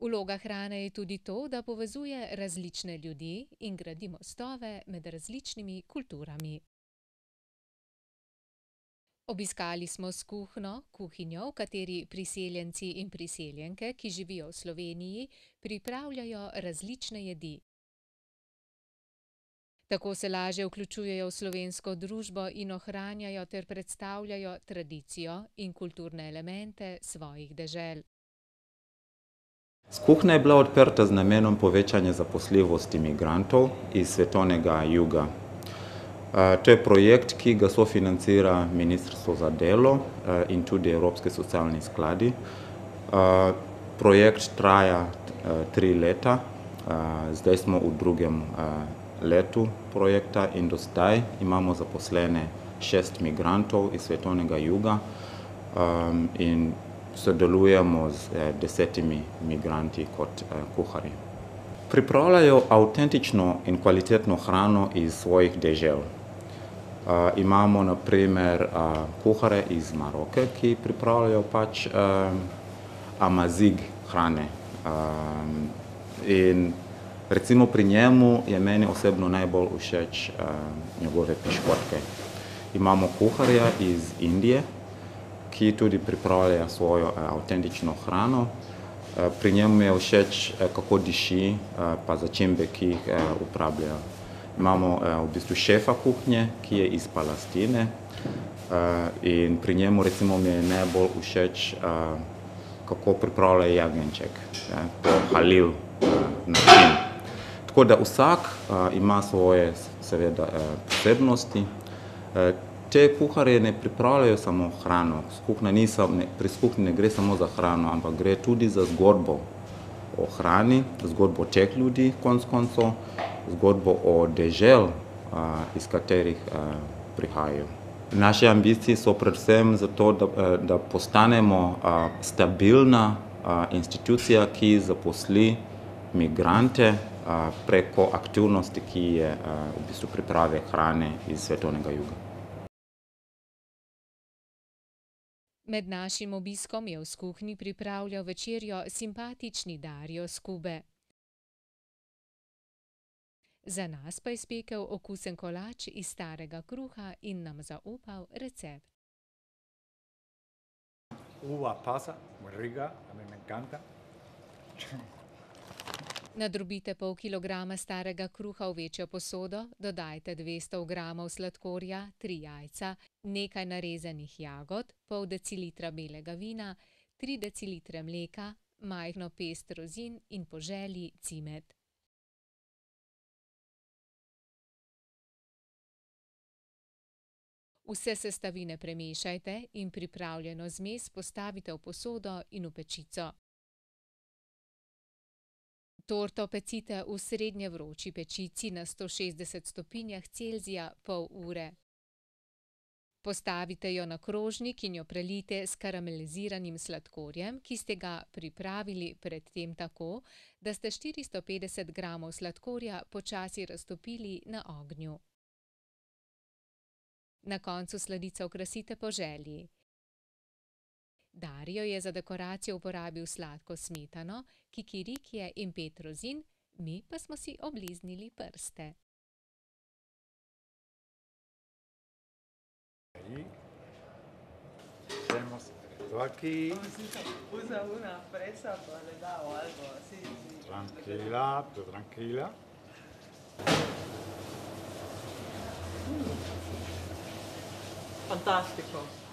Vloga hrane je tudi to, da povezuje različne ljudi in gradi mostove med različnimi kulturami. Obiskali smo kuhinjo, v kateri priseljenci in priseljenke, ki živijo v Sloveniji, pripravljajo različne jedi. Tako se lažje vključujejo v slovensko družbo in ohranjajo ter predstavljajo tradicijo in kulturne elemente svojih dežel. Kuhinja je bila odprta z namenom povečanja zaposljivosti migrantov iz svetovnega juga. To je projekt, ki ga sofinancira Ministrstvo za delo in tudi Evropski socialni skladi. Projekt traja 3 leta, zdaj smo v drugem letu projekta in do zdaj imamo zaposlene 6 migrantov iz svetovnega juga in sodelujemo z 10 migranti kot kuharji. Pripravljajo avtentično in kvalitetno hrano iz svojih dežel. Imamo na primer kuharje iz Maroke, ki pripravljajo amazig hrane. In recimo pri njemu je meni osebno najbolj všeč njegove piškotke. Imamo kuharja iz Indije, ki tudi pripravlja svojo avtentično hrano. Pri njemu mi je všeč, kako diši, pa začimbe, ki jih uporabljajo. Imamo v bistvu šefa kuhinje, ki je iz Palestine in pri njemu recimo mi je najbolj všeč, kako pripravlja jagenjček, po halil način. Tako da vsak ima svoje seveda posebnosti. Te kuharje ne pripravljajo samo hrano, pri kuhinji ne gre samo za hrano, ampak gre tudi za zgodbo o hrani, zgodbo teh ljudi konec koncev, zgodbo o dežel, iz katerih prihajajo. Naše ambicije so predvsem zato, da postanemo stabilna institucija, ki zaposli migrante preko aktivnosti, ki je v bistvu priprave hrane iz svetovnega juga. Med našim obiskom je v kuhinji pripravljal večerjo simpatični Dario s Kube. Za nas pa je spekel okusen kolač iz starega kruha in nam zaupal recept. Uva pasa, muy rica, a mí me encanta. Nadrobite pol kilograma starega kruha v večjo posodo, dodajte 200 gramov sladkorja, 3 jajca, nekaj narezanih jagod, pol decilitra belega vina, 3 decilitre mleka, majhno pest rozin in po želji cimet. Vse sestavine premešajte in pripravljeno zmes postavite v posodo in v pečico. Torto pecite v srednje vroči pečici na 160 stopinjah Celzija pol ure. Postavite jo na krožnik in jo prelijte s karameliziranim sladkorjem, ki ste ga pripravili predtem tako, da ste 450 gramov sladkorja počasi raztopili na ognju. Na koncu sladico okrasite po želji. Dario je za dekoracijo uporabil sladko smetano, kikirikije in 5 rozin, mi pa smo si obliznili prste. Tenemos esto aquí. Usa una fresa, pues le da o algo así. Tranquila, pero tranquila. Fantastico.